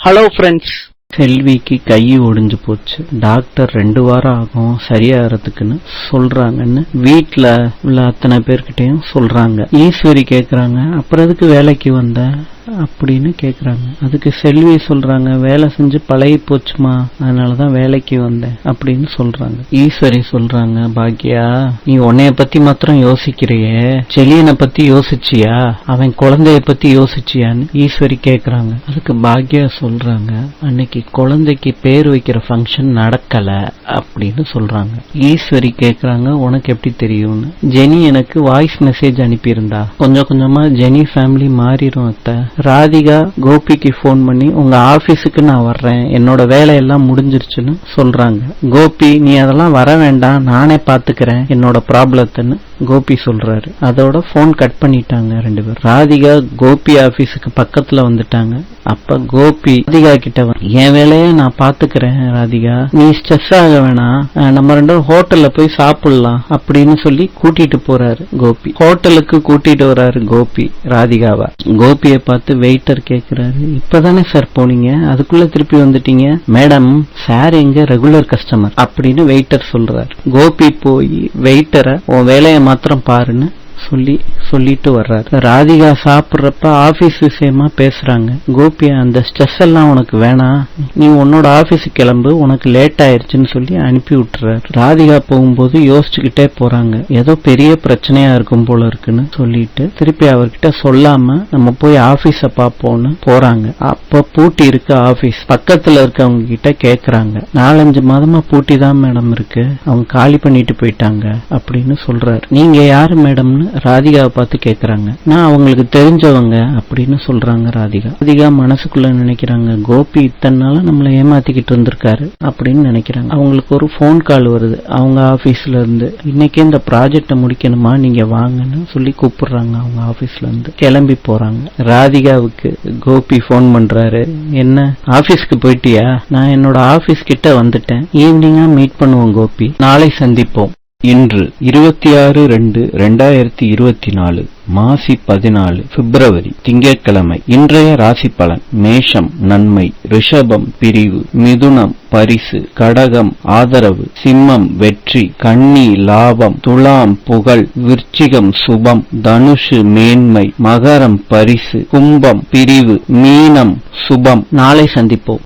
Hello friends. செல்விக்கு கை ஒடிஞ்சு போச்சு. Doctor 2 வாரம் ஆகும் சரியாகிறதுக்குன்னு சொல்றாங்கன்னு வீட்டுல உள்ள அத்தனை பேர்கிட்டையும் சொல்றாங்க. ஈஸ்வரி கேக்குறாங்க, அப்புறம் எதுக்கு வேலைக்கு வந்த அப்படின்னு கேக்குறாங்க. அதுக்கு செல்வி சொல்றாங்க, வேலை செஞ்சு பழகி போச்சுமா, அதனாலதான் வேலைக்கு வந்தேன் அப்படின்னு சொல்றாங்க. ஈஸ்வரி சொல்றாங்க, பாக்கியா நீ உன்னைய பத்தி மாத்திரம் யோசிக்கிறியே, செலியனை பத்தி யோசிச்சியா, அவன் குழந்தைய பத்தி யோசிச்சியான்னு ஈஸ்வரி கேக்குறாங்க. அதுக்கு பாக்கியா சொல்றாங்க, அன்னைக்கு குழந்தைக்கு பேர் வைக்கிற ஃபங்க்ஷன் நடக்கல அப்படின்னு சொல்றாங்க. ஈஸ்வரி கேக்குறாங்க, உனக்கு எப்படி தெரியும்னு. ஜெனி எனக்கு வாய்ஸ் மெசேஜ் அனுப்பியிருந்தா. கொஞ்சம் கொஞ்சமா ஜெனி ஃபேமிலி மாறிடும் அத்தை. ராதிகா கோபிக்கு போன் பண்ணி உங்க ஆபீஸுக்கு நான் வர்றேன், என்னோட வேலையெல்லாம் முடிஞ்சிருச்சுன்னு சொல்றாங்க. கோபி நீ அதெல்லாம் வர வேண்டாம், நானே பாத்துக்கிறேன் என்னோட ப்ராப்ளத்துன்னு கோபி சொல்றாரு. அதோட போன் கட் பண்ணிட்டாங்க 2 பேரும். ராதிகா கோபி ஆபீஸுக்கு பக்கத்துல வந்துட்டாங்க. அப்ப கோபி ராதிகா கிட்ட என் வேலையை நான் பாத்துக்கிறேன் ராதிகா, நீ ஸ்ட்ரெஸ் ஆக வேணாம், நம்ம 2 ஹோட்டல்ல போய் சாப்பிடலாம் அப்படின்னு சொல்லி கூட்டிட்டு போறாரு கோபி. ஹோட்டலுக்கு கூட்டிட்டு வராரு கோபி ராதிகாவா. கோபியை பார்த்து வெயிட்டர் கேக்குறாரு, இப்பதானே சார் போனீங்க, அதுக்குள்ள திருப்பி வந்துட்டீங்க? மேடம் சார் எங்க ரெகுலர் கஸ்டமர் அப்படின்னு வெயிட்டர் சொல்றாரு. கோபி போய் வெயிட்டரை உன் வேலையை மாத்திரம் பாருன்னு சொல்லிட்டு வர்றாரு. ராதிகா சாப்பிடுறப்ப ஆபீஸ் விஷயமா பேசுறாங்க. கோபி அந்த ஸ்ட்ரெஸ் எல்லாம் உனக்கு வேணாம், நீ உன்னோட ஆபீஸுக்கு கிளம்பு, உனக்கு லேட் ஆயிருச்சுன்னு சொல்லி அனுப்பி விட்டுறாரு. ராதிகா போகும்போது யோசிச்சுக்கிட்டே போறாங்க, ஏதோ பெரிய பிரச்சனையா இருக்கும் போல இருக்குன்னு சொல்லிட்டு திருப்பி அவர்கிட்ட சொல்லாம நம்ம போய் ஆபீஸ பாப்போம்னு போறாங்க. அப்ப பூட்டி இருக்கு ஆபீஸ். பக்கத்துல இருக்கவங்க கிட்ட கேக்குறாங்க, 4-5 மாதமா பூட்டி தான் மேடம் இருக்கு, அவங்க காலி பண்ணிட்டு போயிட்டாங்க அப்படின்னு சொல்றாரு. நீங்க யாரு மேடம்னு ராதிகாவை பார்த்து கேக்குறாங்க. நான் அவங்களுக்கு தெரிஞ்சவங்க அப்படின்னு சொல்றாங்க ராதிகா. ராதிகா மனசுக்குள்ள நினைக்கிறாங்க, கோபி இத்தனை நாளா நம்மளை ஏமாத்திக்கிட்டு இருந்திருக்காரு அப்படின்னு நினைக்கிறாங்க. அவங்களுக்கு ஒரு போன் கால் வருது அவங்க ஆபீஸ்ல இருந்து. இன்னைக்கு இந்த ப்ராஜெக்ட முடிக்கணுமா, நீங்க வாங்கன்னு சொல்லி கூப்பிடுறாங்க. அவங்க ஆபீஸ்ல இருந்து கிளம்பி போறாங்க. ராதிகாவுக்கு கோபி போன் பண்றாரு, என்ன ஆபீஸ்க்கு போயிட்டியா? நான் என்னோட ஆபீஸ் கிட்ட வந்துட்டேன், ஈவினிங்கா மீட் பண்ணுவோம் கோபி, நாளை சந்திப்போம். இன்று 26/2/2024 மாசி 14 பிப்ரவரி திங்கட்கிழமை. இன்றைய ராசி பலன்: மேஷம் நன்மை, ரிஷபம் பிரிவு, மிதுனம் பரிசு, கடகம் ஆதரவு, சிம்மம் வெற்றி, கன்னி லாபம், துலாம் புகழ், விருச்சிகம் சுபம், தனுஷு மேன்மை, மகரம் பரிசு, கும்பம் பிரிவு, மீனம் சுபம். நாளை சந்திப்போம்.